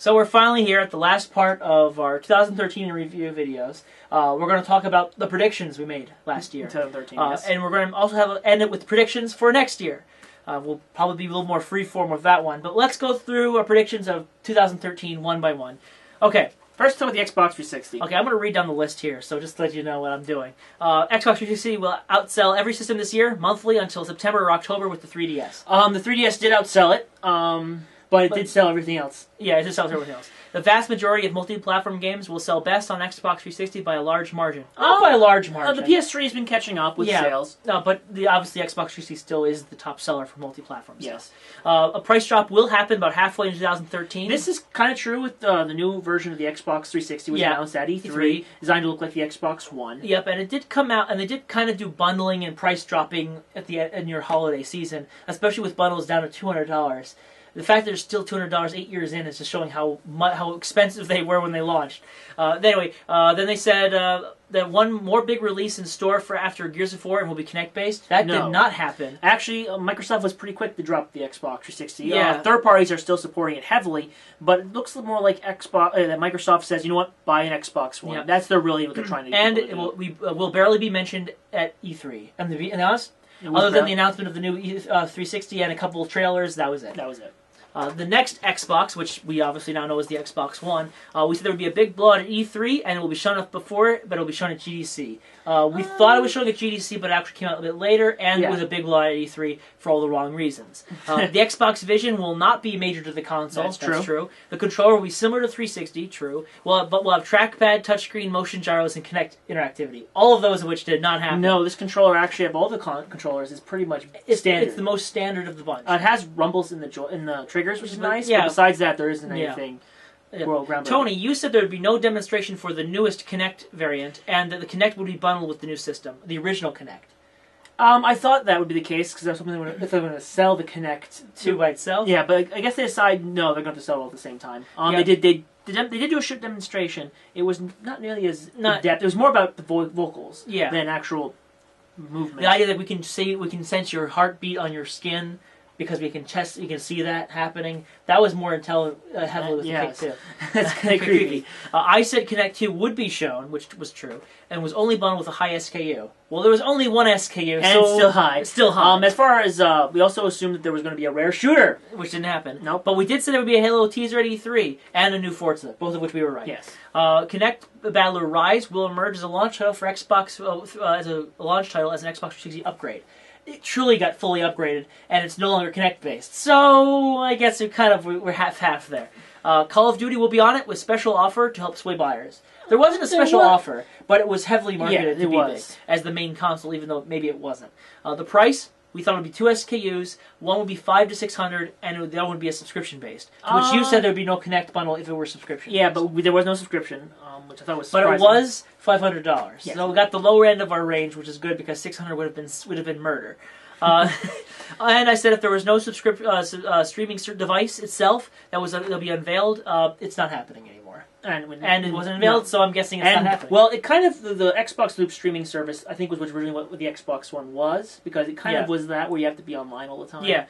So we're finally here at the last part of our 2013 review videos. We're going to talk about the predictions we made last year. 2013, yes. And we're going to also end it with predictions for next year. We'll probably be a little more freeform with that one. But let's go through our predictions of 2013 one by one. Okay. First, talk about the Xbox 360. Okay, I'm going to read down the list here, so just to let you know what I'm doing. Xbox 360 will outsell every system this year, monthly, until September or October with the 3DS. The 3DS did outsell it, but it did sell everything else. Yeah, it did sell everything else. The vast majority of multi-platform games will sell best on Xbox 360 by a large margin. Not by a large margin. The PS3 has been catching up with sales. No, but obviously Xbox 360 still is the top seller for multi-platform yes. sales. A price drop will happen about halfway in 2013. This is kind of true with the new version of the Xbox 360, which announced at E3, designed to look like the Xbox One. Yep, and it did come out, and they did kind of do bundling and price dropping in your holiday season, especially with bundles down to $200. The fact that they're still $200 8 years in is just showing how expensive they were when they launched. Anyway, then they said that one more big release in store for after Gears of War and will be Kinect-based. That did not happen. Actually, Microsoft was pretty quick to drop the Xbox 360. Yeah. Third parties are still supporting it heavily, but it looks more like Xbox that Microsoft says, you know what, buy an Xbox One. Yeah. That's really what they're trying to do. And it will barely be mentioned at E3. And to be honest, other than the announcement of the new 360 and a couple of trailers, that was it. That was it. The next Xbox, which we obviously now know is the Xbox One, we said there would be a big blowout at E3, and it will be shown up before it, but it will be shown at GDC. We thought it was showing at GDC, but it actually came out a bit later, and it was a big blowout at E3 for all the wrong reasons. The Xbox Vision will not be major to the console. That's true. The controller will be similar to 360. True. But we'll have trackpad, touchscreen, motion gyros, and Kinect interactivity. All of those of which did not happen. No, this controller actually of all the controllers is pretty much standard. It's the most standard of the bunch. It has rumbles in the triggers, which is nice. Yeah. But besides that, there isn't anything. Tony, you said there would be no demonstration for the newest Kinect variant, and that the Kinect would be bundled with the new system, the original Kinect. I thought that would be the case because that's something if they're going to sell the Kinect by itself. Yeah, but I guess they decide no, they're going to sell it all at the same time. They did do a short demonstration. It was not nearly as in depth. It was more about the vocals than actual movement. The idea that we can sense your heartbeat on your skin. Because we can see that happening. That was more heavily with the cake too. That's kind of creepy. I said Kinect 2 would be shown, which was true, and was only bundled with a high SKU. Well, there was only one SKU, and it's still high. It's still high. As far as we also assumed that there was going to be a rare shooter, which didn't happen. Nope. But we did say there would be a Halo teaser at E3 and a new Forza, both of which we were right. Yes. Kinect Battler Rise will emerge as a launch title for Xbox as an Xbox 360 upgrade. It truly got fully upgraded, and it's no longer Kinect-based. So, I guess we're half-half there. Call of Duty will be on it with special offer to help sway buyers. There wasn't a special offer, but it was heavily marketed to be big as the main console, even though maybe it wasn't. The price, we thought it would be 2 SKUs. One would be $500 to $600, and the other would be a subscription-based. To which you said there would be no Kinect bundle if it were subscription. Yeah, but there was no subscription, which I thought was surprising. But it was $500. Yes. So we got the lower end of our range, which is good because $600 would have been murder. And I said if there was no streaming device itself that'll be unveiled, it's not happening anymore. And it wasn't unveiled, so I'm guessing it's not happening. Well, it kind of the Xbox Loop streaming service I think was originally what the Xbox One was, because it kind of was that where you have to be online all the time. Yeah.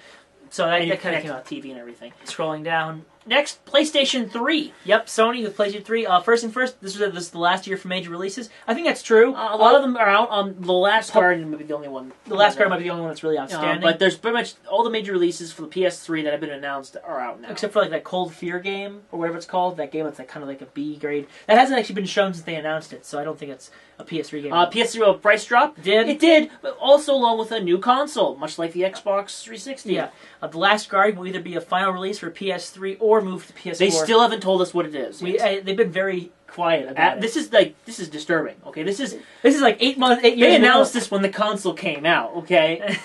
So that kind of came out TV and everything. Scrolling down. Next, PlayStation 3. Yep, Sony with PlayStation 3. First thing first, this is the last year for major releases. I think that's true. A lot of them are out. The Last Guardian might be the only one. The Last Guardian might be the only one that's really outstanding. But there's pretty much all the major releases for the PS3 that have been announced are out now. Except for like that Cold Fear game, or whatever it's called. That game that's kind of like a B grade. That hasn't actually been shown since they announced it, so I don't think it's a PS3 game. PS3 price drop? It did, but also along with a new console, much like the Xbox 360. Yeah. The Last Guardian will either be a final release for PS3 or move to PS4. They still haven't told us what it is. They've been very quiet about it. This is disturbing. Okay, this is like 8 years. They announced this when the console came out. Okay,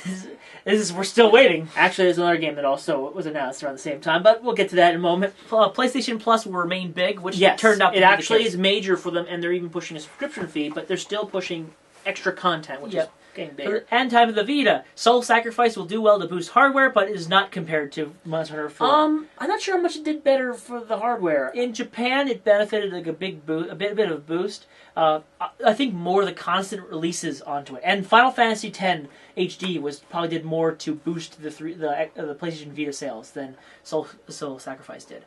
we're still waiting. Actually, there's another game that also was announced around the same time, but we'll get to that in a moment. PlayStation Plus will remain big, which turned out to be it actually is major for them, and they're even pushing a subscription fee, but they're still pushing extra content, which is getting bigger. And time of the Vita. Soul Sacrifice will do well to boost hardware, but is not compared to Monster Hunter 4. I'm not sure how much it did better for the hardware. In Japan, it benefited like a bit of a boost. I think more the constant releases onto it. And Final Fantasy X HD probably did more to boost the PlayStation Vita sales than Soul Sacrifice did.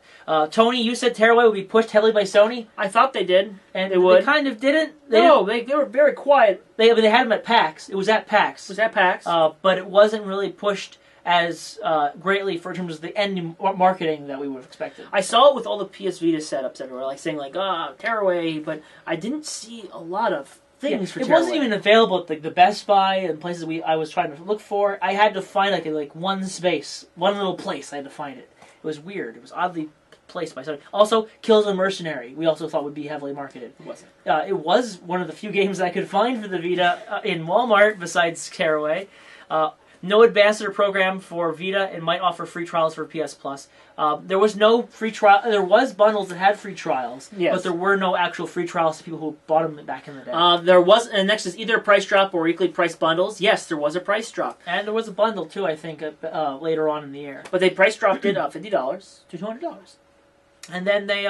Tony, you said Tearaway would be pushed heavily by Sony. I thought they did, and they would. They kind of didn't. They were very quiet. They had them at PAX. It was at PAX. But it wasn't really pushed as greatly in terms of the end marketing that we would have expected. I saw it with all the PS Vita setups everywhere, like saying Tearaway, but I didn't see a lot of things for Tearaway. It wasn't even available at the Best Buy and places I was trying to look for. I had to find one space, one little place. I had to find it. It was weird. It was oddly placed by Sony. Also, Killzone Mercenary, we also thought would be heavily marketed. It wasn't. It was one of the few games I could find for the Vita in Walmart besides Tearaway. No ambassador program for Vita. It might offer free trials for PS Plus. There was no free trial. There was bundles that had free trials, but there were no actual free trials to people who bought them back in the day. There was, and next is either a price drop or weekly price bundles. Yes, there was a price drop, and there was a bundle too. I think later on in the year, but they price dropped it $50 to $200. And then they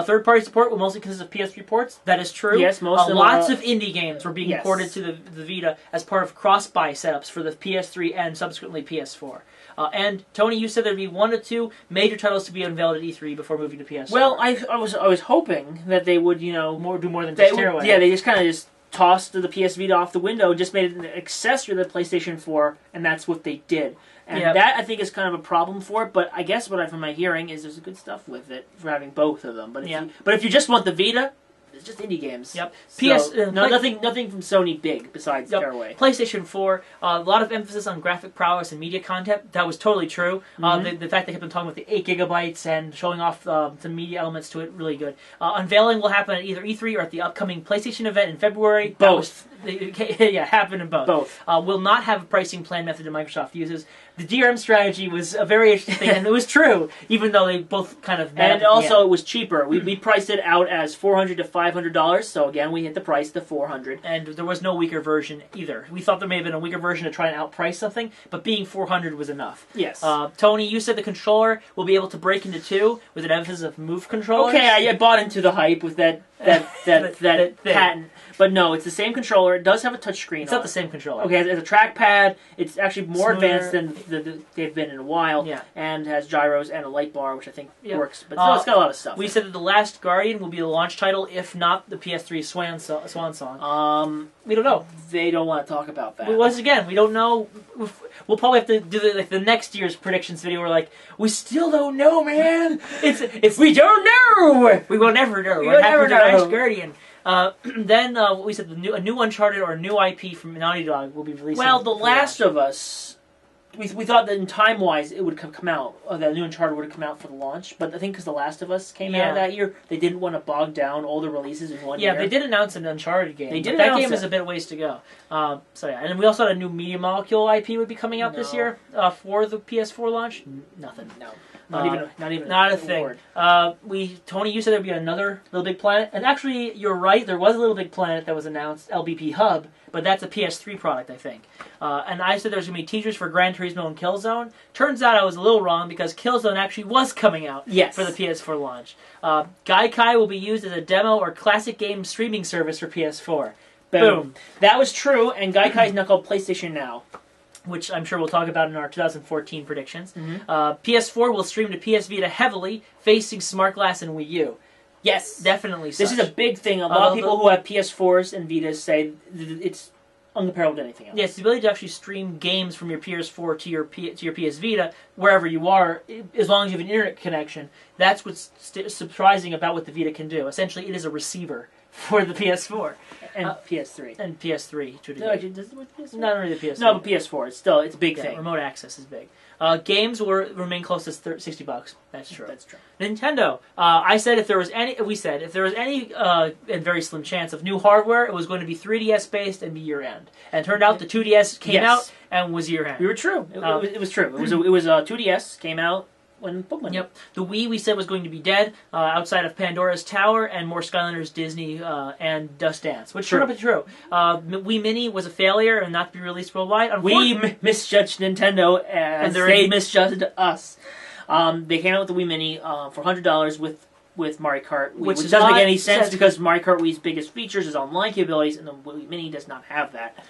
third-party support will mostly consist of PS3 ports. That is true. Yes, lots of indie games were being ported to the Vita as part of cross-buy setups for the PS3 and subsequently PS4. And Tony, you said there'd be 1 to 2 major titles to be unveiled at E3 before moving to PS4. Well, I was hoping that they would do more than just Tearaway. Yeah, they just kind of tossed the PS Vita off the window and just made it an accessory to the PlayStation 4, and that's what they did. And that, I think, is kind of a problem for it, but I guess what from my hearing is there's good stuff with it for having both of them. But if you just want the Vita, it's just indie games. Yep. So, nothing from Sony big besides Tearaway. PlayStation 4, a lot of emphasis on graphic prowess and media content. That was totally true. The fact they kept on talking about the 8 gigabytes and showing off some media elements to it, really good. Unveiling will happen at either E3 or at the upcoming PlayStation event in February. Both. Happened in both. Both. Will not have a pricing plan method that Microsoft uses. The DRM strategy was a very interesting thing, and it was true, even though they both kind of met. And also, it was cheaper. We priced it out as $400 to $500, so again, we hit the price to $400. And there was no weaker version either. We thought there may have been a weaker version to try and outprice something, but being $400 was enough. Yes. Tony, you said the controller will be able to break into two with an emphasis of move controllers. Okay, I bought into the hype with that patent. But no, it's the same controller. It does have a touchscreen. It's not the same controller. Okay, it has a trackpad. It's actually more advanced than they've been in a while. Yeah. And has gyros and a light bar, which I think works. But still, it's got a lot of stuff. We said that The Last Guardian will be the launch title, if not the PS3 swan song. We don't know. They don't want to talk about that. Once again, we don't know. We'll probably have to do the next year's predictions video. Where we still don't know, man. It's we don't know. We will never know. We will never know. The Last Guardian. Then we said a new Uncharted or a new IP from Naughty Dog will be released. Well, The Last of Us, we thought that in time-wise it would come out, that new Uncharted would have come out for the launch, but I think because The Last of Us came out that year, they didn't want to bog down all the releases in one year. Yeah, they did announce an Uncharted game. They did that game is a bit ways to go. And then we also had a new Media Molecule IP would be coming out this year for the PS4 launch. Nothing. No. Not even a thing. Tony, you said there'd be another Little Big Planet, and actually, you're right. There was a Little Big Planet that was announced, LBP Hub, but that's a PS3 product, I think. And I said there's gonna be teasers for Gran Turismo and Killzone. Turns out I was a little wrong because Killzone actually was coming out for the PS4 launch. Gaikai will be used as a demo or classic game streaming service for PS4. Boom. That was true, and Gaikai is now called PlayStation Now, which I'm sure we'll talk about in our 2014 predictions. PS4 will stream to PS Vita heavily, facing Smart Glass and Wii U. Yes, definitely. This is a big thing. A lot of people who have PS4s and Vitas say it's uncomparable to anything else. Yes, the ability to actually stream games from your PS4 to your PS Vita, wherever you are, as long as you have an internet connection. That's what's surprising about what the Vita can do. Essentially, it is a receiver for the PS4. And PS3. And PS3, to a degree. No, actually, does it work with PS3? Not really the PS3. No, but PS4. It's a big thing. Remote access is big. Games will remain close to $60. That's true. That's true. Nintendo. I said if there was any, and very slim chance of new hardware, it was going to be 3DS based and be year end. And it turned out the 2DS came out and was year end. We were true. It was true. It was 2DS came out when Pokemon. Yep. The Wii we said was going to be dead outside of Pandora's Tower and more Skylanders, Disney, and Dust Dance, which turned out to be true. Wii Mini was a failure and not to be released worldwide. We misjudged Nintendo and they misjudged us. They came out with the Wii Mini for $100 with Mario Kart Wii, which doesn't make any sense because Mario Kart Wii's biggest features is online capabilities, and the Wii Mini does not have that.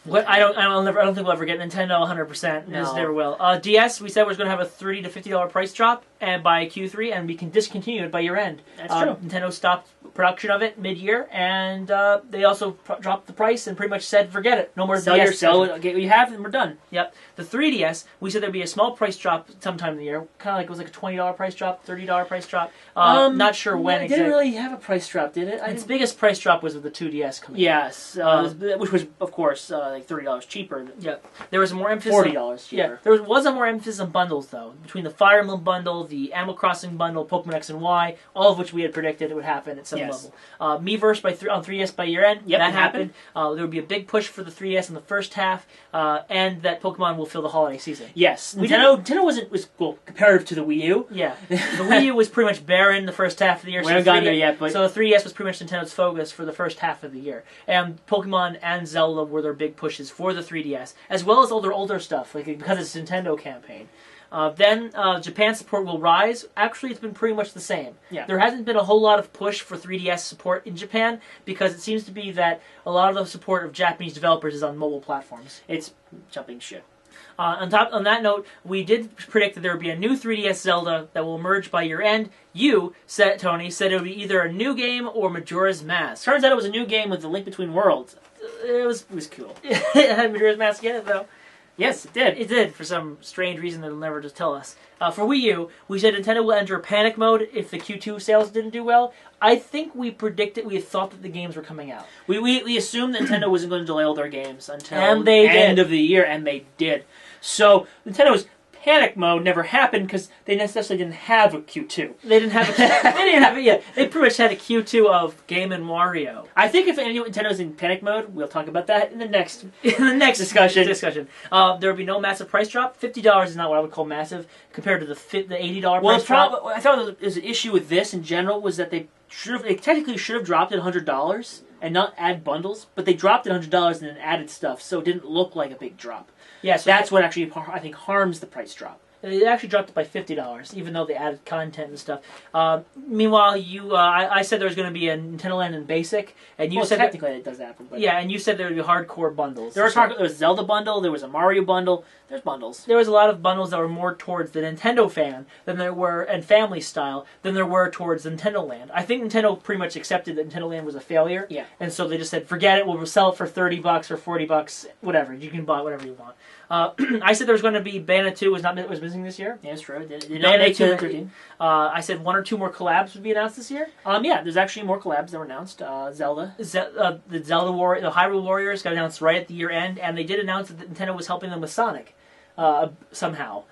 What I don't think we'll ever get Nintendo 100%. No. Just never will. DS, we said we're going to have a $30 to $50 price drop, and by Q3, and we can discontinue it by year end. That's true. Nintendo stopped production of it mid-year, and they also dropped the price and pretty much said, forget it, no more DS. Sell it, get what you have, and we're done. Yep. The 3DS, we said there'd be a small price drop sometime in the year, kind of like it was like a $20 price drop, $30 price drop. Not sure when exactly. exactly. It didn't really have a price drop, did it? Its biggest price drop was with the 2DS coming. Yes, which was of course like $30 cheaper. Yeah, there was more emphasis. $40 cheaper. Yeah, there was a more emphasis on bundles though, between the Fire Emblem bundle, the Animal Crossing bundle, Pokemon X and Y, all of which we had predicted it would happen at some level. Miiverse on 3DS by year end. Yep, that happened. There would be a big push for the 3DS in the first half, and that Pokemon will fill the holiday season. Yes, Nintendo was comparative to the Wii U. Yeah, the Wii U was pretty much barren the first half of the year. We haven't gotten there yet, but so the 3DS was pretty much Nintendo's focus for the first half of the year, and Pokemon and Zelda were their big pushes for the 3DS, as well as all their older stuff, like because it's a Nintendo campaign. Then Japan support will rise. Actually, it's been pretty much the same. Yeah. There hasn't been a whole lot of push for 3DS support in Japan because it seems to be that a lot of the support of Japanese developers is on mobile platforms. It's jumping ship. On that note, we did predict that there would be a new 3DS Zelda that will emerge by year end. Tony, said it would be either a new game or Majora's Mask. Turns out it was a new game with the Link Between Worlds. It was cool. It had Majora's Mask in it, though. Yes, it did. It did, for some strange reason they'll never just tell us. For Wii U, we said Nintendo will enter panic mode if the Q2 sales didn't do well. I think we had thought that the games were coming out. We assumed Nintendo wasn't going to delay all their games until and the end of the year, and they did. So Nintendo's panic mode never happened because they necessarily didn't have a Q2. They didn't have it yet. They pretty much had a Q2 of Game & Wario. I think if Nintendo's in panic mode, we'll talk about that in the next discussion. There will be no massive price drop. $50 is not what I would call massive compared to the $80 price drop. I thought there was an issue with this in general was that they technically should have dropped it $100 and not add bundles, but they dropped it $100 and then added stuff, so it didn't look like a big drop. Yeah, so that's what actually, I think, harms the price drop. They actually dropped it by $50, even though they added content and stuff. Meanwhile, I said there was going to be a Nintendo Land in Basic, and you said technically it does happen. But yeah, and you said there would be hardcore bundles. There was a Zelda bundle, there was a Mario bundle. There's bundles. There was a lot of bundles that were more towards the Nintendo fan than there were, and family style, than there were towards Nintendo Land. I think Nintendo pretty much accepted that Nintendo Land was a failure. Yeah. And so they just said, forget it, we'll sell it for $30 or $40, whatever. You can buy whatever you want. I said there was going to be Bayonetta 2 was missing this year. Yeah, that's true. Bayonetta 2. I said one or two more collabs would be announced this year. Yeah, there's actually more collabs that were announced. Zelda. The Zelda the Hyrule Warriors got announced right at the year end, and they did announce that Nintendo was helping them with Sonic somehow.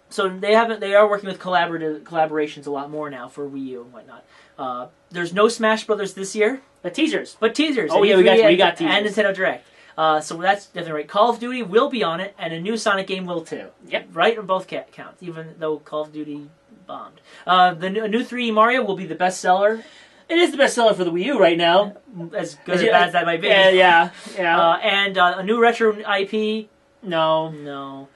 So they are working with collaborations a lot more now for Wii U and whatnot. There's no Smash Brothers this year. But teasers. Oh yeah, we got teasers. And Nintendo Direct. So that's definitely right. Call of Duty will be on it, and a new Sonic game will too. Yep. Right on both counts, even though Call of Duty bombed. A new 3D Mario will be the bestseller. It is the bestseller for the Wii U right now. As good or bad as that might be. Yeah. And a new retro IP. No.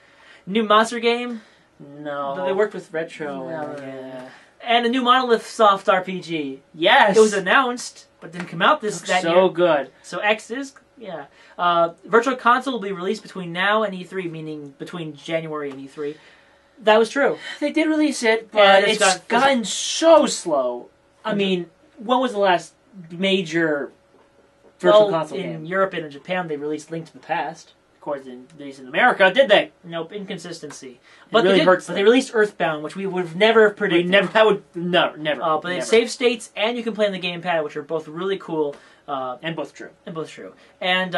New Monster game. No. But they worked with retro. Yeah. And a new Monolith Soft RPG. Yes. It was announced, but didn't come out that year. So good. So X is. Yeah. Virtual Console will be released between now and E3, meaning between January and E3. That was true. They did release it, but it's gotten so slow. I mean, when was the last major Virtual Console game? In Europe and in Japan, they released Link to the Past. Of course, in America, did they? Nope, inconsistency. But really hurts. But they released Earthbound, which we would have never predicted. Never. But they have save states, and you can play on the gamepad, which are both really cool. And both true. And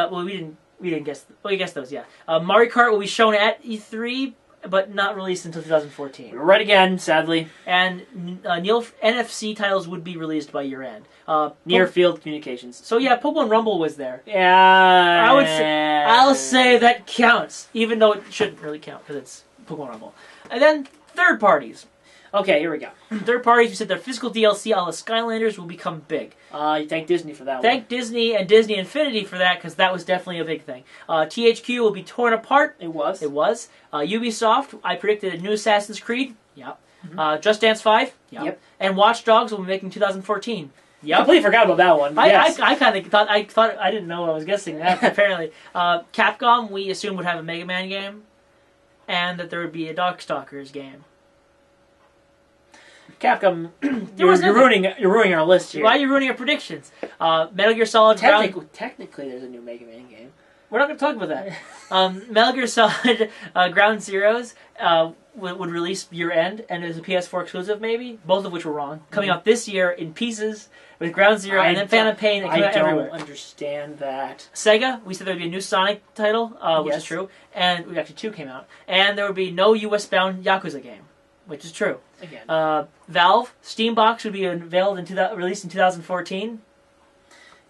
we didn't guess. Well, you guessed those, yeah. Mario Kart will be shown at E3, but not released until 2014. We're right again, sadly. And NFC titles would be released by year end. Near Field Communications. So yeah, Pokemon Rumble was there. Yeah. I'll say that counts, even though it shouldn't really count because it's Pokemon Rumble. And then third parties. Okay, here we go. Third parties who said their physical DLC a la Skylanders will become big. Thank Disney for that Thank Disney and Disney Infinity for that, because that was definitely a big thing. THQ will be torn apart. It was. Ubisoft, I predicted a new Assassin's Creed. Yep. Mm-hmm. Just Dance 5. Yep. And Watch Dogs will be making 2014. Yep. Completely forgot about that one. Yes. I kind of thought I didn't know I was guessing that. Apparently, Capcom we assumed would have a Mega Man game, and that there would be a Darkstalkers game. Capcom, you're ruining our list here. Why are you ruining our predictions? Metal Gear Solid. Technically, there's a new Mega Man game. We're not going to talk about that. Metal Gear Solid Ground Zeroes would release year-end, and is a PS4 exclusive, maybe? Both of which were wrong. Coming out this year in pieces with Ground Zero and then Phantom Pain. And I everywhere. don't understand that. Sega, we said there would be a new Sonic title, which is true. And actually 2 came out. And there would be no US-bound Yakuza game, which is true. Again. Valve, Steambox would be unveiled released in 2014.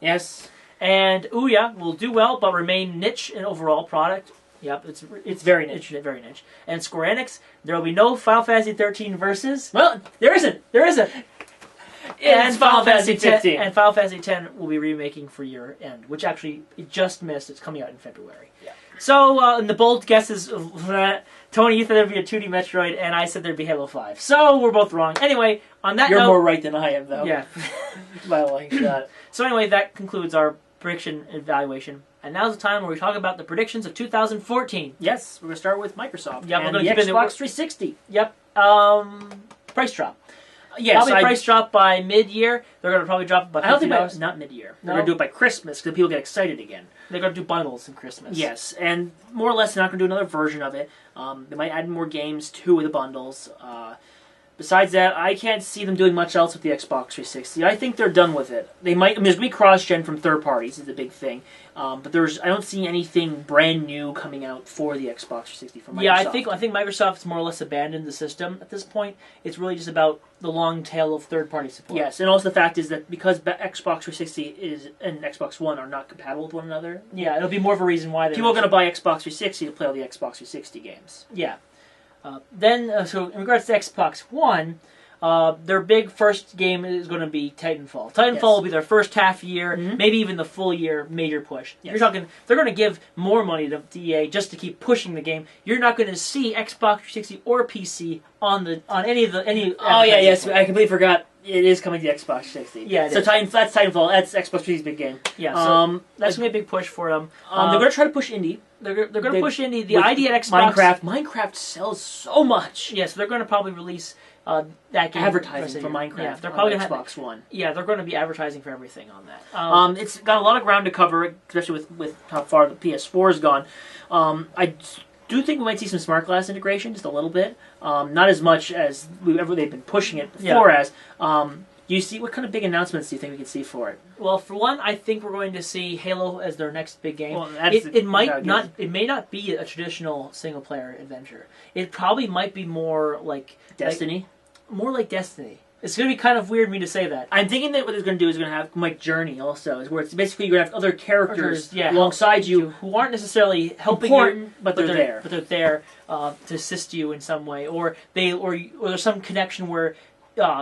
Yes. And Ouya will do well, but remain niche in overall product. Yep, it's very niche, very niche. And Square Enix, there will be no Final Fantasy 13 Versus. Well, there isn't. And Final Fantasy 15. And Final Fantasy 10 will be remaking for year end, which actually it just missed. It's coming out in February. Yeah. So in the bold guesses, Tony, you said there'd be a 2D Metroid, and I said there'd be Halo 5. So we're both wrong. Anyway, on that note, you're more right than I am, though. Yeah. By a long shot. So anyway, that concludes our prediction evaluation. And now's the time where we talk about the predictions of 2014. Yes, we're going to start with Microsoft. Yep, and we're going the to keep Xbox 360. Yep. Price drop. Yes, probably price drop by mid-year. They're going to probably drop it by $50. I don't think not mid-year. They're going to do it by Christmas because people get excited again. They're going to do bundles in Christmas. Yes, and more or less they're not going to do another version of it. They might add more games to the bundles. Besides that, I can't see them doing much else with the Xbox 360. I think they're done with it. They might. I mean, there's going to be cross-gen from third parties is the big thing, but I don't see anything brand new coming out for the Xbox 360 from Microsoft. Yeah, I think Microsoft's more or less abandoned the system at this point. It's really just about the long tail of third-party support. Yes, and also the fact is that because Xbox 360 and Xbox One are not compatible with one another. Yeah, it'll be more of a reason why people are going to buy Xbox 360 to play all the Xbox 360 games. Yeah. So in regards to Xbox One, their big first game is going to be Titanfall. Titanfall will be their first half year, maybe even the full year major push. Yes. You're talking, they're going to give more money to EA just to keep pushing the game. You're not going to see Xbox 360 or PC on any. Oh yeah, yes, I completely forgot. It is coming to Xbox 360. Yeah, so that's Titanfall. That's Xbox 360's big game. Yeah, so that's going to be a big push for them. They're going to try to push indie. They're going to push indie. The idea at Xbox... Minecraft sells so much. Yeah, so they're going to probably release that game. Advertising for Minecraft they're probably on Xbox One. Yeah, they're going to be advertising for everything on that. It's got a lot of ground to cover, especially with how far the PS4 has gone. I do think we might see some smart glass integration, just a little bit. Not as much as they've been pushing it before as. You see, what kind of big announcements do you think we can see for it? Well, for one, I think we're going to see Halo as their next big game. Well, it may not be a traditional single player adventure. It probably might be more like Destiny. More like Destiny. It's going to be kind of weird for me to say that. I'm thinking that what it's going to do is going to have like Journey also, is where it's basically you're going to have other characters alongside you who aren't necessarily helping you, but they're there. But they're there to assist you in some way, or there's some connection where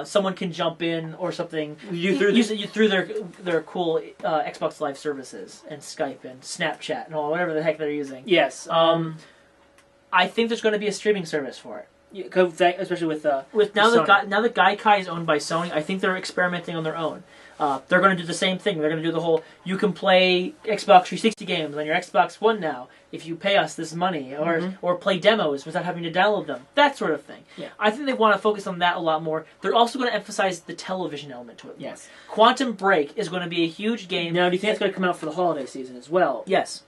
someone can jump in or something. You through their cool Xbox Live services and Skype and Snapchat and whatever the heck they're using. Yes. I think there's going to be a streaming service for it. Especially with now that Gaikai is owned by Sony, I think they're experimenting on their own. They're going to do the same thing. They're going to do the whole, you can play Xbox 360 games on your Xbox One now if you pay us this money, or play demos without having to download them. That sort of thing. Yeah. I think they want to focus on that a lot more. They're also going to emphasize the television element to it more. Yes. Quantum Break is going to be a huge game. Now, do you think it's going to come out for the holiday season as well? Yes.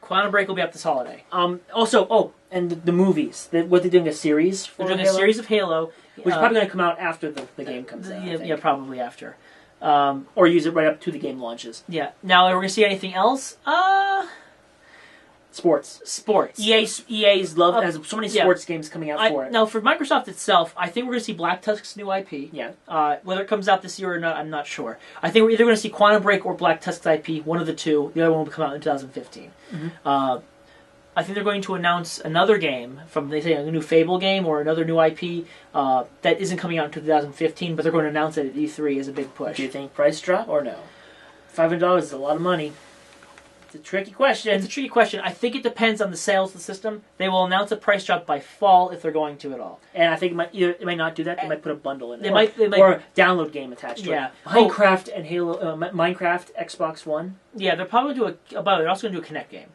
Quantum Break will be up this holiday. And the movies. What they're doing a series for They're doing a series of Halo. Which is probably going to come out after the game comes out. Yeah, probably after. Or use it right up to the game launches. Yeah. Now, are we going to see anything else? Sports. EA's love has so many sports games coming out for it. Now, for Microsoft itself, I think we're going to see Black Tusk's new IP. Yeah. Whether it comes out this year or not, I'm not sure. I think we're either going to see Quantum Break or Black Tusk's IP, one of the two. The other one will come out in 2015. I think they're going to announce another game from, they say, a new Fable game or another new IP that isn't coming out until 2015, but they're going to announce it at E3 as a big push. Do you think price drop or no? $500 is a lot of money. It's a tricky question. It's a tricky question. I think it depends on the sales of the system. They will announce a price drop by fall if they're going to at all. And I think it might not do that. They might put a bundle in. They might, or a download game attached to it. Minecraft and Halo. Minecraft, Xbox One. Yeah, they're probably going to do they're also going to do a Kinect game.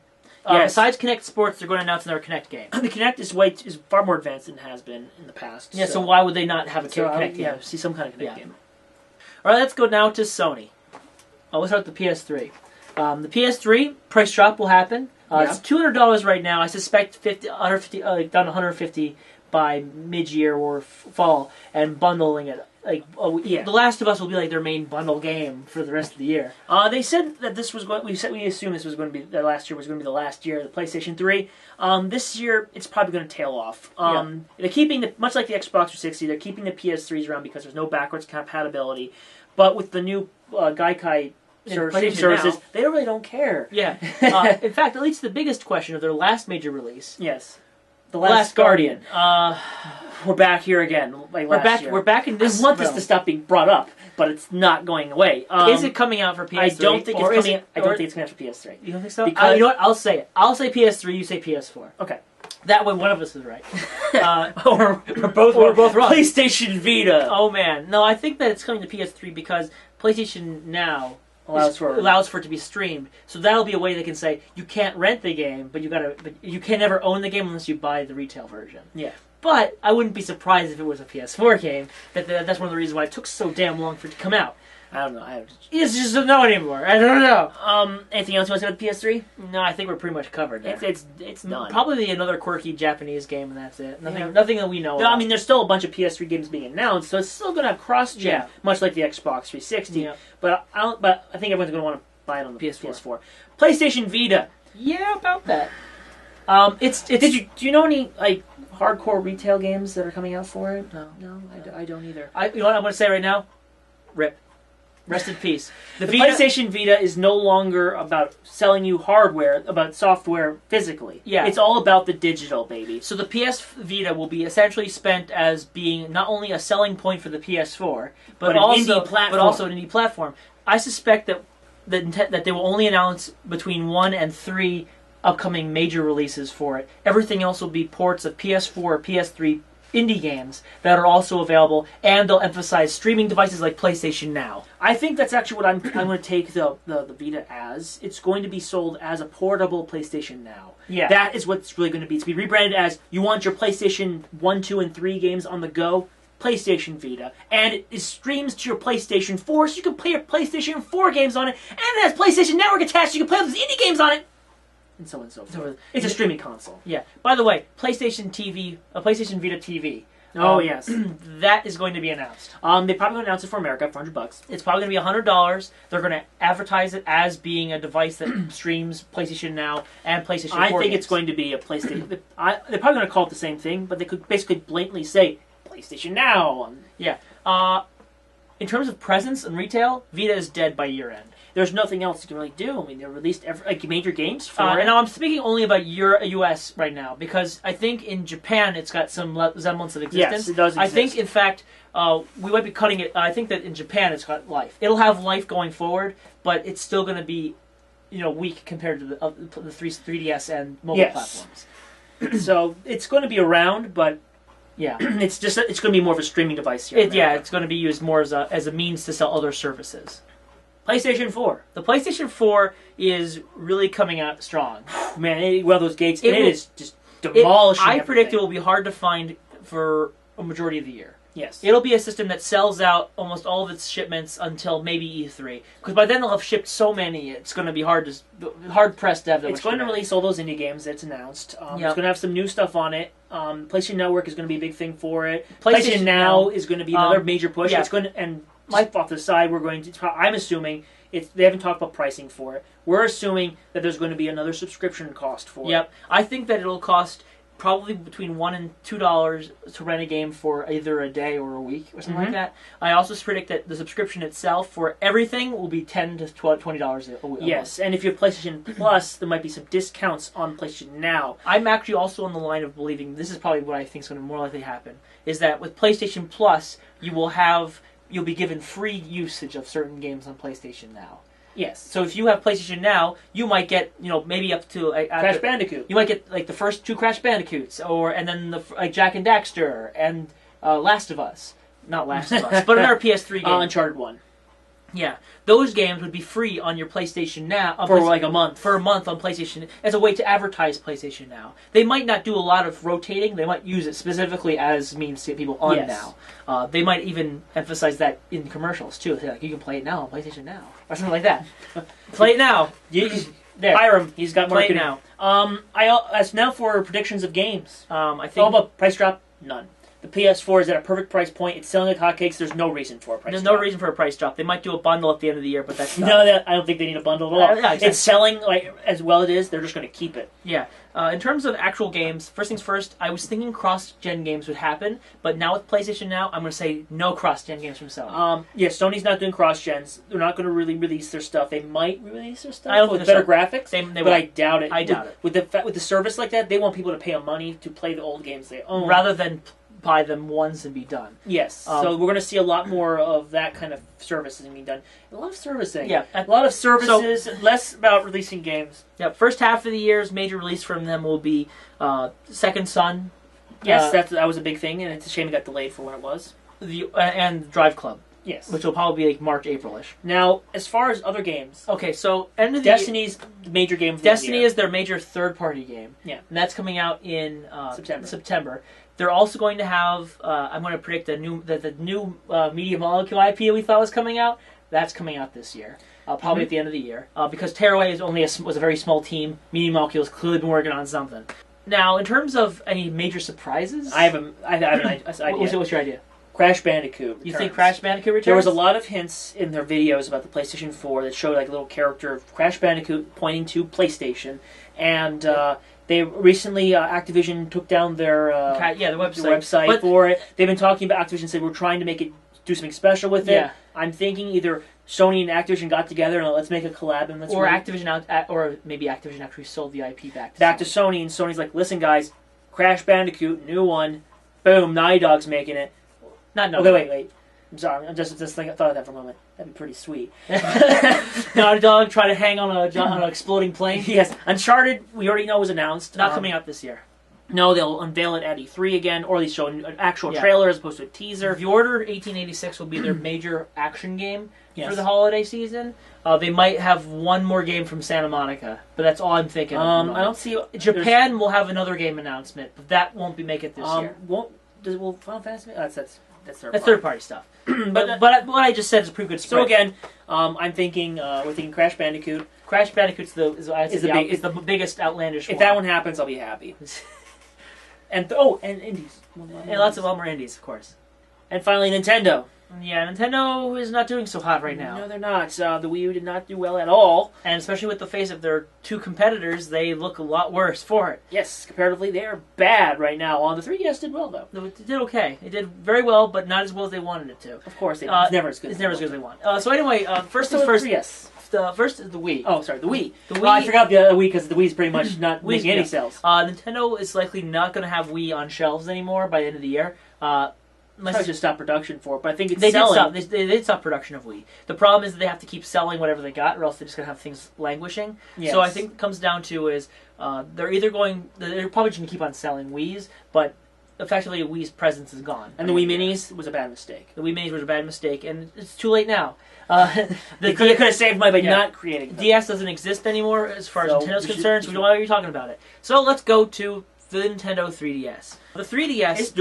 Besides Kinect Sports, they're going to announce another Kinect game. The Kinect is far more advanced than it has been in the past. Yeah, so why would they not have a Kinect game? Yeah, see some kind of Kinect game. All right, let's go now to Sony. We'll start with the PS3. The PS3 price drop will happen. It's $200 right now. I suspect down to $150 by mid-year or fall, and bundling it. The Last of Us will be like their main bundle game for the rest of the year. They said that this was going. We assumed this was going to be last year was going to be the last year of the PlayStation 3. This year it's probably going to tail off. They're keeping much like the Xbox 360. They're keeping the PS3s around because there's no backwards compatibility. But with the new Gaikai services, they really don't care. Yeah. In fact, at least the biggest question of their last major release. Yes. The Last Guardian. We're back here again. We're back in this. I want this to stop being brought up, but it's not going away. Is it coming out for PS3? I don't think it's coming. I don't think it's coming out for PS3. You don't think so? Because, you know what? I'll say it. I'll say PS3. You say PS4. Okay. That way, one of us is right. Or we're both wrong. PlayStation Vita. Oh man, no. I think that it's coming to PS3 because PlayStation Now allows for it to be streamed. So that'll be a way they can say you can't rent the game, but you can never own the game unless you buy the retail version. Yeah. But I wouldn't be surprised if it was a PS4 game. That's one of the reasons why it took so damn long for it to come out. I don't know. It's just don't know anymore. I don't know. Anything else you want to say about the PS3? No, I think we're pretty much covered there. It's done. Probably another quirky Japanese game, and that's it. Nothing that we know. I mean, there's still a bunch of PS3 games being announced, so it's still going to have cross-gen, much like the Xbox 360. Yeah. But I think everyone's going to want to buy it on the PS4. PlayStation Vita. Yeah, about that. Do you know any hardcore retail games that are coming out for it? No, I don't either. You know what I'm going to say right now? RIP. Rest in peace. The PlayStation Vita is no longer about selling you hardware, about software physically. Yeah. It's all about the digital, baby. So the PS Vita will be essentially spent as being not only a selling point for the PS4, but also an indie platform. I suspect that they will only announce between 1 and 3 upcoming major releases for it. Everything else will be ports of PS4 or PS3 indie games that are also available, and they'll emphasize streaming devices like PlayStation Now. I think that's actually what I'm going to take the Vita as. It's going to be sold as a portable PlayStation Now. Yeah. That is what it's really going to be. It's going to be rebranded as, you want your PlayStation 1, 2, and 3 games on the go? PlayStation Vita. And it streams to your PlayStation 4, so you can play your PlayStation 4 games on it, and it has PlayStation Network attached, so you can play all those indie games on it. And so on and so forth. It's a streaming console. Yeah. By the way, PlayStation Vita TV. Oh, yes. That is going to be announced. They probably going to announce it for America for $100. It's probably going to be $100. They're going to advertise it as being a device that streams PlayStation Now and PlayStation 4 I think games. it's going to be a PlayStation... they're probably going to call it the same thing, but they could basically blatantly say, PlayStation Now. Yeah. In terms of presence and retail, Vita is dead by year end. There's nothing else you can really do. I mean, they released major games for it. And now I'm speaking only about US right now, because I think in Japan it's got some semblance of existence. Yes, it does exist. I think, in fact, we might be cutting it. I think that in Japan it's got life. It'll have life going forward, but it's still going to be, weak compared to the 3DS and mobile platforms. So it's going to be around, but yeah, it's going to be more of a streaming device here. It's going to be used more as a means to sell other services. PlayStation 4. The PlayStation 4 is really coming out strong. Man, one of those gates, it is just demolishing I predict it will be hard to find for a majority of the year. Yes. It'll be a system that sells out almost all of its shipments until maybe E3. Because by then they'll have shipped so many, it's going to be hard pressed to have that It's going to release all those indie games that's announced. It's going to have some new stuff on it. PlayStation Network is going to be a big thing for it. PlayStation Now is going to be another major push. Yeah. It's going to... and off the side, I'm assuming they haven't talked about pricing for it. We're assuming that there's going to be another subscription cost for it. Yep. I think that it'll cost probably between $1 and $2 to rent a game for either a day or a week or something like that. I also predict that the subscription itself for everything will be $10 to $20 a week. Yes, and if you have PlayStation Plus, there might be some discounts on PlayStation Now. I'm actually also on the line of believing, this is probably what I think is going to more likely happen, is that with PlayStation Plus, you'll be given free usage of certain games on PlayStation Now. Yes. So if you have PlayStation Now, you might get maybe up to Crash Bandicoot. You might get like the first 2 Crash Bandicoots, and then like Jak and Daxter and Last of Us. Not Last of Us, but another PS3 game. Uncharted 1. Yeah, those games would be free on your PlayStation Now for like a month. For a month on PlayStation as a way to advertise PlayStation Now. They might not do a lot of rotating. They might use it specifically as means to get people on Now. They might even emphasize that in commercials too. Like, you can play it now on PlayStation Now or something like that. Play it now. There. Hire him. He's got marketing now. As now for predictions of games. I think. All about price drop. None. The PS4 is at a perfect price point. It's selling like hotcakes. There's no reason for a price drop. There's no reason for a price drop. They might do a bundle at the end of the year, but that's not... No, I don't think they need a bundle at all. Yeah, exactly. It's selling like as well as it is. They're just going to keep it. Yeah. In terms of actual games, first things first, I was thinking cross-gen games would happen, but now with PlayStation Now, I'm going to say no cross-gen games from Sony. Yeah, Sony's not doing cross-gens. They're not going to really release their stuff. They might release their stuff I don't with think better graphics, but I doubt it. I doubt it. With the service like that, they want people to pay them money to play the old games they own. Rather than buy them once and be done. Yes. So we're going to see a lot more of that kind of services being done. A lot of servicing. Yeah. A lot of services, less about releasing games. Yeah. First half of the year's major release from them will be Second Son. Yes, that was a big thing, and it's a shame it got delayed for when it was. And Drive Club. Yes. Which will probably be like March, April-ish. Now, as far as other games... Okay, so end of the Destiny's the major game for Destiny the year. is their major third-party game. Yeah. And that's coming out in September. They're also going to have, I'm going to predict the new Media Molecule IP we thought was coming out. That's coming out this year. Probably at the end of the year. Because Tearaway was a very small team. Media Molecule has clearly been working on something. Now, in terms of any major surprises... I have an idea. What's your idea? Crash Bandicoot returns. You think Crash Bandicoot returns? There was a lot of hints in their videos about the PlayStation 4 that showed like a little character of Crash Bandicoot pointing to PlayStation. And they recently, Activision took down their website for it. They've been talking about Activision said we're trying to do something special with it. Yeah. I'm thinking either Sony and Activision got together and let's make a collab and let's... Or maybe Activision actually sold the IP back to Sony, and Sony's like, listen guys, Crash Bandicoot, new one, boom, Naughty Dog's making it. Wait. I'm sorry. I just thought of that for a moment. That'd be pretty sweet. Naughty Dog try to hang on an exploding plane. Yes. Uncharted, we already know was announced. Not coming out this year. No, they'll unveil it at E3 again, or at least show an actual trailer as opposed to a teaser. The Order 1886 will be their major action game for the holiday season. They might have one more game from Santa Monica, but that's all I'm thinking. I don't see... Japan will have another game announcement, but that won't make it this year. Will Final Fantasy... That's third-party stuff. but what I just said is a pretty good spread. So again, I'm thinking we're thinking Crash Bandicoot. Crash Bandicoot's the biggest outlandish one. If that one happens, I'll be happy. and indies. And lots of more indies, of course. And finally, Nintendo. Yeah, Nintendo is not doing so hot right now. No, they're not. The Wii U did not do well at all. And especially with the face of their two competitors, they look a lot worse for it. Yes, comparatively, they are bad right now. The 3DS did well, though. It did okay. It did very well, but not as well as they wanted it to. Of course, it's never as good as they want. So anyway, first things first. Yes. First is the Wii. Oh, sorry, the Wii. I forgot the Wii because the Wii's pretty much not making any sales. Nintendo is likely not going to have Wii on shelves anymore by the end of the year. Probably just stop production for it, but I think they did stop production of Wii. The problem is that they have to keep selling whatever they got, or else they're just going to have things languishing. Yes. So I think what it comes down to is they're probably just going to keep on selling Wiis, but effectively Wii's presence is gone. And the Wii Minis was a bad mistake. The Wii Minis was a bad mistake, and it's too late now. They could have saved money by not creating them. DS doesn't exist anymore as far as Nintendo's concerned, so we don't know why you're talking about it. So let's go to the Nintendo 3DS. The 3DS is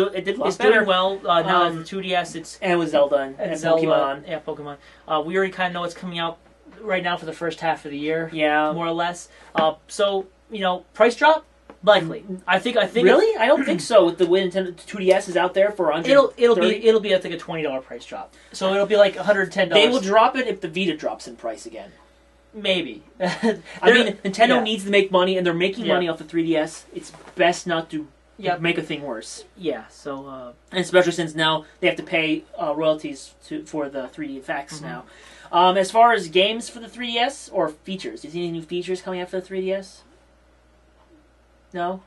doing well now that the 2DS and with Zelda and Pokemon. Yeah, Pokemon. We already kind of know what's coming out right now for the first half of the year. Yeah, more or less. So price drop likely. I think. Really, I don't think so. With the Nintendo 2DS is out there for $130. It'll be I think a $20 price drop. So it'll be like $110. They will drop it if the Vita drops in price again. Maybe. Nintendo needs to make money, and they're making money off the 3DS. It's best not to make a thing worse. Yeah, so... and especially since now they have to pay royalties for the 3D effects now. As far as games for the 3DS, or features, do you see any new features coming out for the 3DS? No?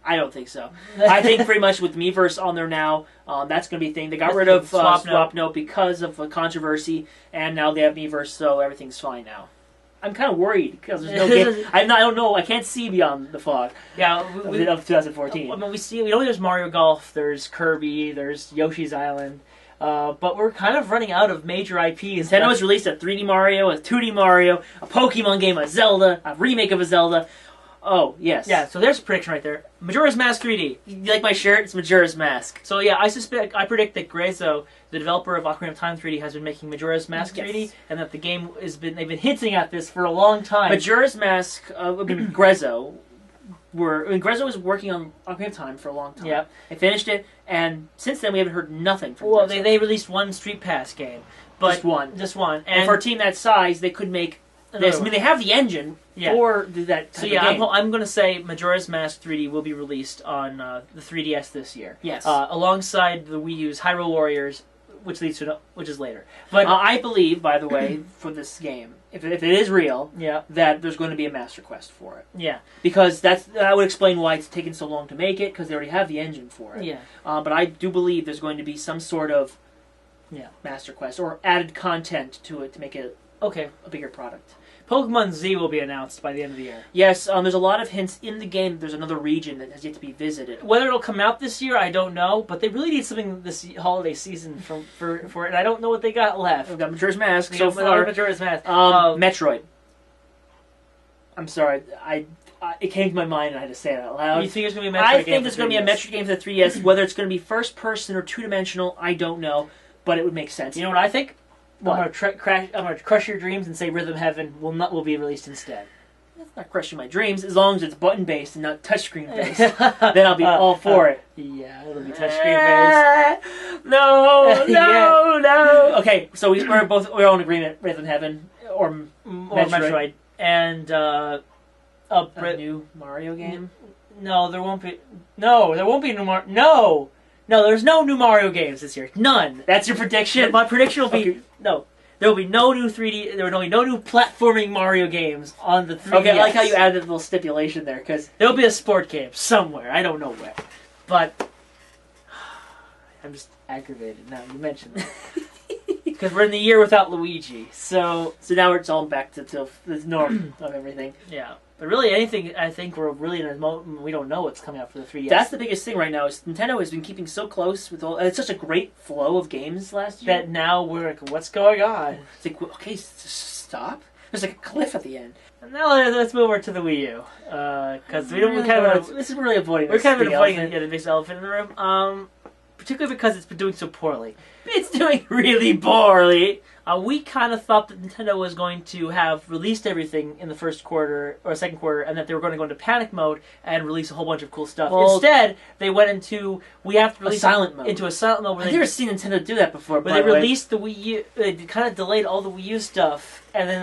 I don't think so. I think pretty much with Miiverse on there now, that's going to be a thing. They got rid of Swap Note because of a controversy, and now they have Miiverse, so everything's fine now. I'm kind of worried because there's no game. I don't know. I can't see beyond the fog. Yeah, of 2014. I mean, we know there's Mario Golf, there's Kirby, there's Yoshi's Island, but we're kind of running out of major IPs. Nintendo has released a 3D Mario, a 2D Mario, a Pokemon game, a Zelda, a remake of a Zelda. Oh, yes. Yeah, so there's a prediction right there. Majora's Mask 3D. You like my shirt? It's Majora's Mask. So yeah, I predict that Grezzo, the developer of Ocarina of Time 3D, has been making Majora's Mask 3D, and that the game they've been hinting at this for a long time. Majora's Mask, Grezzo, Grezzo was working on Ocarina of Time for a long time. Yep. They finished it, and since then we haven't heard nothing from Well, Grezzo. they released one Street Pass game. But Just one. And for a team that size, they could make this. I mean, they have the engine for that type of game. I'm going to say Majora's Mask 3D will be released on the 3DS this year. Yes. Alongside the Wii U's Hyrule Warriors, which is later. But I believe, by the way, for this game, if it is real, yeah, that there's going to be a Master Quest for it. Yeah. Because that would explain why it's taken so long to make it, because they already have the engine for it. Yeah. But I do believe there's going to be some sort of Master Quest or added content to it to make it a bigger product. Pokemon Z will be announced by the end of the year. Yes, there's a lot of hints in the game that there's another region that has yet to be visited. Whether it'll come out this year, I don't know, but they really need something this holiday season for it, and I don't know what they got left. We've got Majora's Mask so far. Majora's Mask. Metroid. I'm sorry, it came to my mind and I had to say it out loud. You think there's going to be a Metroid game? I think there's going to be a Metroid game for the 3DS. Whether it's going to be first person or 2-dimensional, I don't know, but it would make sense. You know what I think? What? I'm gonna crush your dreams and say Rhythm Heaven will be released instead. That's not crushing my dreams, as long as it's button based and not touchchscreen based. Then I'll be all for it. Yeah, it'll be touchscreen based. No. Okay, so we're all in agreement. Rhythm Heaven or Metroid. And a new Mario game. No, there won't be. No, there won't be new Mario. No, there's no new Mario games this year. None. That's your prediction? My prediction will be no. There will be no new 3D. There will be no new platforming Mario games on the 3DS. Okay, I like how you added a little stipulation there, because there'll be a sport game somewhere. I don't know where, but I'm just aggravated now you mentioned that. Because we're in the year without Luigi, so now it's all back to the norm of everything. Yeah. But really, anything, I think we're really in a moment we don't know what's coming out for the 3DS. That's the biggest thing right now, is Nintendo has been keeping so close with it's such a great flow of games last year. That now we're like, what's going on? It's like, okay, stop. There's like a cliff at the end. And now let's move over to the Wii U. Because this is really avoiding we're kind of avoiding the big elephant in the room. Particularly because it's been doing so poorly. It's doing really poorly. We kind of thought that Nintendo was going to have released everything in the first quarter or second quarter, and that they were going to go into panic mode and release a whole bunch of cool stuff. Well, instead, they went into a silent mode. I've never seen Nintendo do that before. But they released the Wii U. They kind of delayed all the Wii U stuff, and then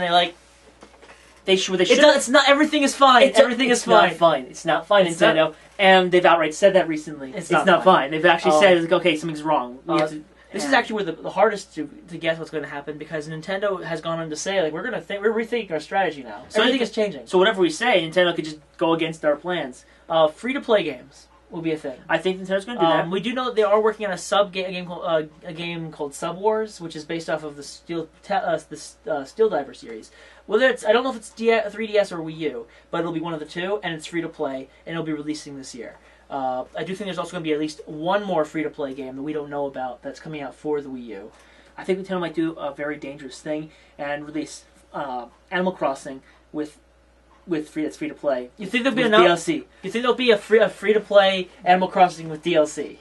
they should. It's not. Everything is fine. Everything is fine. Not fine. It's not fine, Nintendo. And they've outright said that recently. It's not fine. They've actually said, okay, something's wrong. This is actually where the hardest to guess what's going to happen, because Nintendo has gone on to say, we're rethinking our strategy now. So everything is changing. So whatever we say, Nintendo could just go against our plans. Free-to-play games will be a thing. I think Nintendo's going to do that. We do know that they are working on a game called Sub Wars, which is based off of the Steel Diver series. I don't know if it's 3DS or Wii U, but it'll be one of the two, and it's free-to-play, and it'll be releasing this year. I do think there's also going to be at least one more free-to-play game that we don't know about that's coming out for the Wii U. I think Nintendo might do a very dangerous thing and release Animal Crossing that's free-to-play. You think there'll be DLC? You think there'll be a free-to-play Animal Crossing with DLC?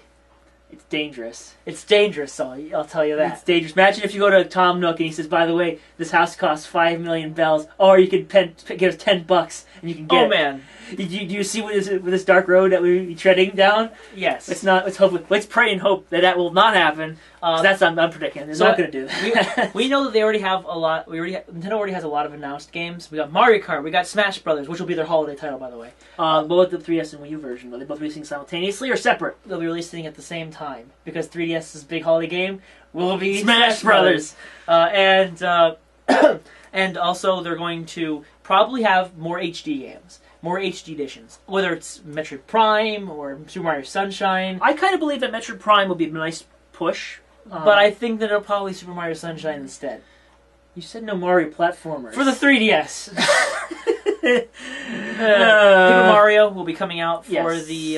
It's dangerous. It's dangerous, so I'll tell you that. It's dangerous. Imagine if you go to Tom Nook and he says, by the way, this house costs 5 million bells, or you can give us $10 and you can get it. Oh, man. Do you see with this dark road that we're treading down? Yes. Let's pray and hope that will not happen. That's I'm predicting. They're not going to do that. We know that they already have a lot. Nintendo already has a lot of announced games. We got Mario Kart. We got Smash Brothers, which will be their holiday title, by the way. Both the 3DS and Wii U version. Are they both releasing simultaneously or separate? They'll be releasing at the same time, because 3DS's big holiday game will be Smash Brothers. And also they're going to probably have more HD games. More HD editions, whether it's Metroid Prime or Super Mario Sunshine. I kind of believe that Metroid Prime will be a nice push. But I think that it'll probably Super Mario Sunshine instead. You said no Mario platformers. For the 3DS. Paper Mario will be coming out for the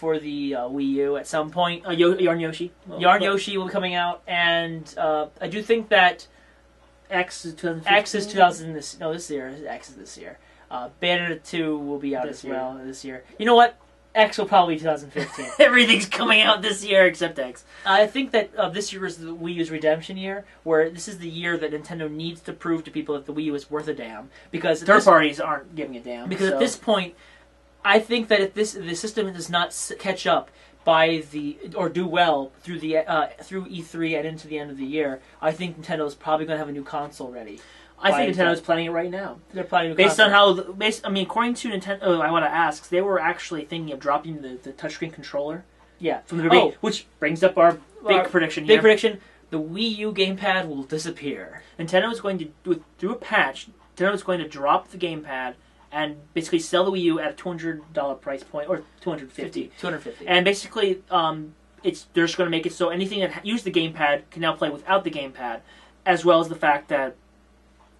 Wii U at some point. Yarn Yoshi. Yarn Yoshi will be coming out, and I do think that X is 2015. X is 2000. This year. X is this year. Bayonetta 2 will be out well this year. You know what? X will probably be 2015. Everything's coming out this year except X. I think that this year is the Wii U's redemption year, where this is the year that Nintendo needs to prove to people that the Wii U is worth a damn. Because third parties aren't giving a damn. Because at this point, I think that if the system does not catch up or do well through E3 and into the end of the year, I think Nintendo's probably going to have a new console ready. I think Nintendo's planning it right now. They're planning a based console. On how, according to Nintendo, I want to ask, they were actually thinking of dropping the touchscreen controller. Yeah, from the beginning, which brings up our big prediction here. Big prediction: the Wii U gamepad will disappear. Nintendo is going to through a patch. Nintendo is going to drop the gamepad and basically sell the Wii U at a $200 price point, or $250. $250. And basically, they're just going to make it so anything that used the gamepad can now play without the gamepad, as well as the fact that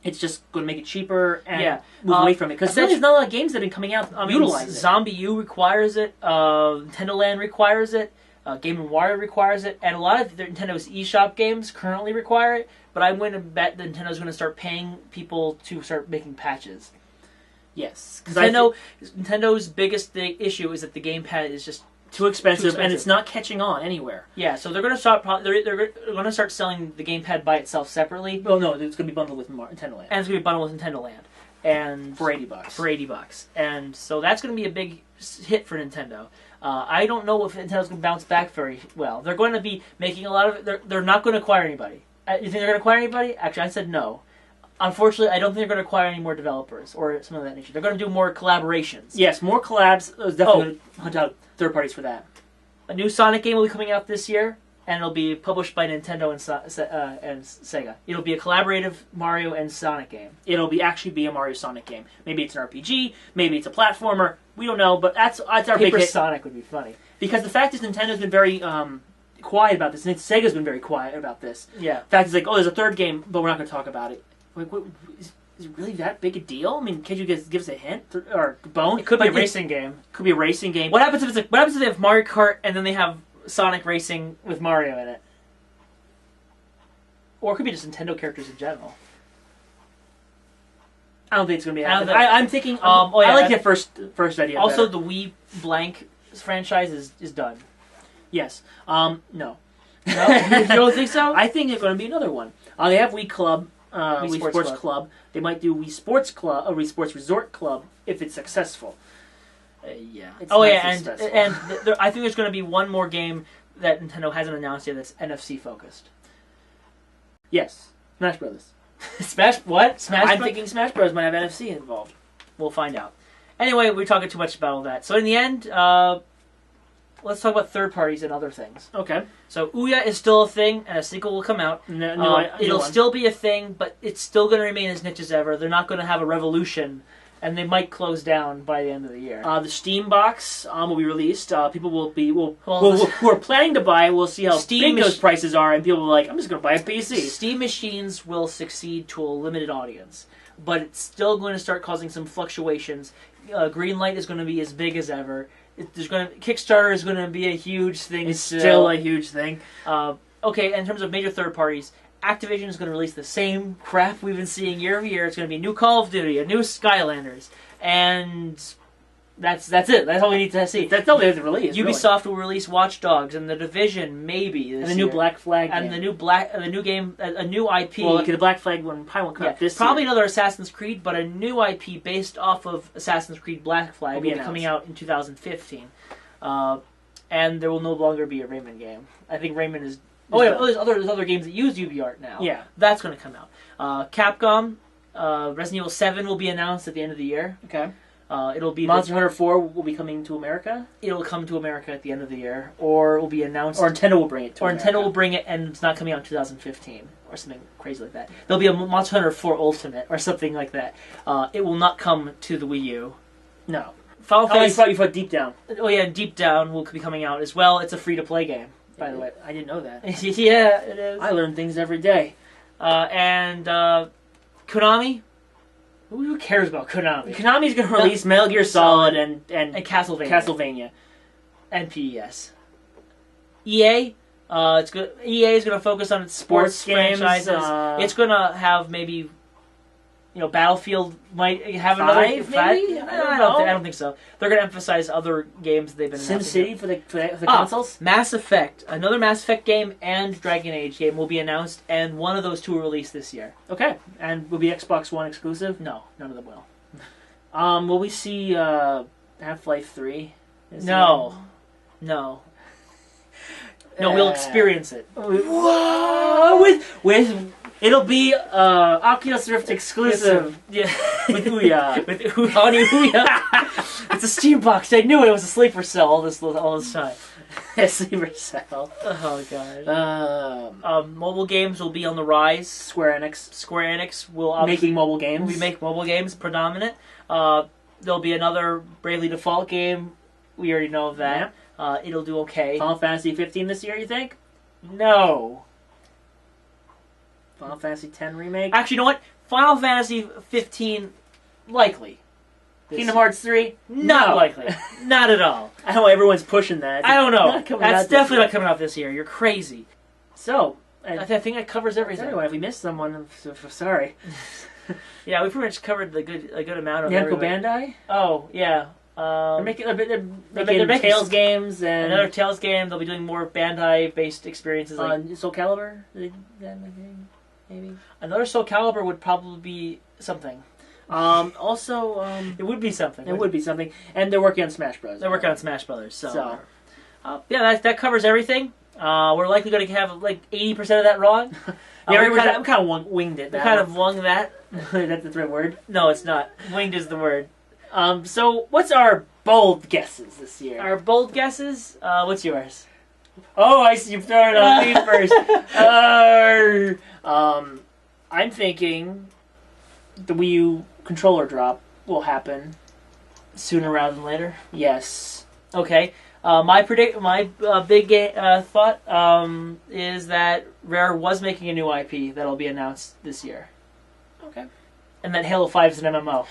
it's just going to make it cheaper and move away from it. Because there's not a lot of games that have been coming out utilize it. Zombie U requires it. Nintendo Land requires it. Game & Wario requires it. And a lot of Nintendo's eShop games currently require it. But I'm going to bet that Nintendo's going to start paying people to start making patches. Yes. Because Nintendo's biggest issue is that the gamepad is just too expensive, and it's not catching on anywhere. Yeah, so they're going to start. They're going to start selling the gamepad by itself separately. Well, no, it's going to be bundled with Nintendo Land, and it's going to be bundled with Nintendo Land, and for $80. For $80, and so that's going to be a big hit for Nintendo. I don't know if Nintendo's going to bounce back very well. They're going to be making a lot of. They're not going to acquire anybody. You think they're going to acquire anybody? Actually, I said no. Unfortunately, I don't think they're going to acquire any more developers or something of that nature. They're going to do more collaborations. Yes, more collabs. Definitely going to hunt out third parties for that. A new Sonic game will be coming out this year, and it'll be published by Nintendo and Sega. It'll be a collaborative Mario and Sonic game. It'll actually be a Mario Sonic game. Maybe it's an RPG, maybe it's a platformer. We don't know, but that's our big hit. Paper Sonic would be funny. Because the fact is Nintendo's been very quiet about this, and Sega's been very quiet about this. Yeah. The fact is there's a third game, but we're not going to talk about it. Like, is it really that big a deal? I mean, can't you give us a hint or a bone? It could be a racing game. Could be a racing game. What happens if they have Mario Kart and then they have Sonic Racing with Mario in it? Or it could be just Nintendo characters in general. I don't think it's going to be happening. I'm thinking. I like the first idea. Also, better. the Wii Blank franchise is done. Yes. No. No? You don't think so? I think it's going to be another one. They have Wii Club. Wii Sports Club. They might do Wii Sports Club, or Wii Sports Resort Club, if it's successful. Yeah. And I think there's going to be one more game that Nintendo hasn't announced yet that's NFC focused. Yes, Smash Brothers. Smash what? I'm thinking Smash Bros. Might have NFC involved. We'll find out. Anyway, we're talking too much about all that. So in the end, let's talk about third parties and other things. Okay. So Ouya is still a thing, and a sequel will come out. It'll still be a thing, but it's still going to remain as niche as ever. They're not going to have a revolution, and they might close down by the end of the year. The Steam box will be released. People who are planning to buy will see how big those prices are, and people will be like, I'm just going to buy a PC. Steam machines will succeed to a limited audience, but it's still going to start causing some fluctuations. Greenlight is going to be as big as ever. Kickstarter is going to be a huge thing. It's still a huge thing. Okay, in terms of major third parties, Activision is going to release the same crap we've been seeing year over year. It's going to be a new Call of Duty, a new Skylanders, and that's it. That's all we need to see. That's all they have to release. Ubisoft will release Watch Dogs and The Division, maybe this and the new Black Flag game. And the new game, a new IP. Well, okay, the Black Flag one probably won't come out this probably year. Another Assassin's Creed, but a new IP based off of Assassin's Creed Black Flag will be coming out in 2015. And there will no longer be a Rayman game. I think Rayman is. There's other games that use UbiArt now. Yeah, that's going to come out. Capcom, Resident Evil 7 will be announced at the end of the year. Okay. It'll be Monster Hunter 4 will be coming to America. It'll come to America at the end of the year, or it will be announced. Or Nintendo will bring it to America. Nintendo will bring it, and it's not coming out in 2015 or something crazy like that. There'll be a Monster Hunter 4 Ultimate or something like that. It will not come to the Wii U. No. Final Fantasy. You thought Deep Down. Oh yeah, Deep Down will be coming out as well. It's a free-to-play game, by the way. I didn't know that. Yeah, it is. I learn things every day. And Konami. Who cares about Konami? Konami's going to release Metal Gear Solid and Castlevania. And PES. EA. EA is going to focus on its sports games, franchises. It's going to have maybe, Battlefield might have another maybe. I don't think so. They're going to emphasize other games they've been. SimCity for the consoles. Mass Effect, another Mass Effect game and Dragon Age game will be announced, and one of those two will release this year. Okay, and will be Xbox One exclusive? No, none of them will. Will we see Half-Life 3? No. No, we'll experience it. Whoa! With it'll be Oculus Rift exclusive. Yeah, with Ouya. With Ouya. It's a Steam box. I knew it was a sleeper cell all this time. A sleeper cell. Oh god. Mobile games will be on the rise. Square Enix will making mobile games. We make mobile games predominant. There'll be another Bravely Default game. We already know of that. Yeah. It'll do okay. Final Fantasy 15 this year, you think? No. Final Fantasy 10 remake? Actually, you know what? Final Fantasy 15, likely. Kingdom Hearts 3? Not likely. Not at all. I know everyone's pushing that. I don't know. That's definitely not coming out this year. You're crazy. So, I think that covers everything. Everyone, if we missed someone, I'm sorry. Yeah, we pretty much covered a good amount of Namco Bandai? Oh, yeah. They're making Tales games and another Tales game. They'll be doing more Bandai-based experiences. Soul Calibur, maybe. Another Soul Calibur would probably be something. It would be something. It would be something. And they're working on Smash Bros. They're working on Smash Brothers. So yeah, that covers everything. We're likely going to have like 80% of that wrong. Yeah, we kind of winged it. We kind of wung that. That's the right word? No, it's not. Winged is the word. So, what's our bold guesses this year? Our bold guesses? What's yours? Oh, I see you've thrown it on me first. I'm thinking the Wii U controller drop will happen sooner rather than later. Yes. Okay. My big thought is that Rare was making a new IP that'll be announced this year. Okay. And that Halo 5 is an MMO.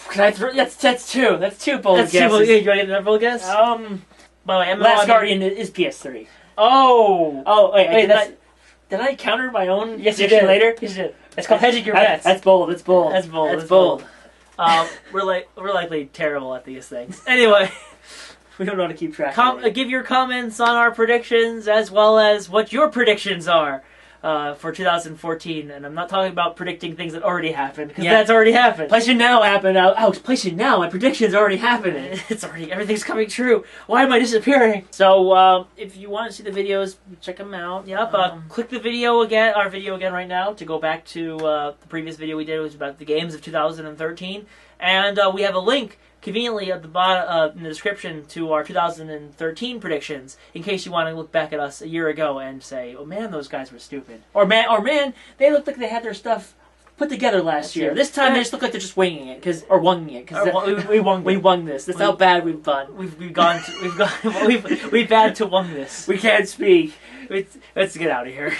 Can I throw? That's two. That's two bold guesses. You want to get another bold guess? By the way, Last Guardian is PS3. Oh, wait. Did I counter my own? Yes, you did. Later. Yes, you did. It's called hedging your bets. That's bold. That's bold. We're likely terrible at these things. Anyway, we don't know how to keep track. Give your comments on our predictions as well as what your predictions are. For 2014, and I'm not talking about predicting things that already happened, because that's already happened. PlayStation Now happened. PlayStation Now, my prediction's already happening. Everything's coming true. Why am I disappearing? So, if you want to see the videos, check them out. Yep, click our video again right now to go back to the previous video we did, which was about the games of 2013, and we have a link conveniently at the bottom in the description to our 2013 predictions, in case you want to look back at us a year ago and say, "Oh man, those guys were stupid," or man, they looked like they had their stuff put together last year. This time they just look like they're just winging it, or wunging it, because we wung this. That's how bad we've done. We've bad to wung this. We can't speak. Let's get out of here.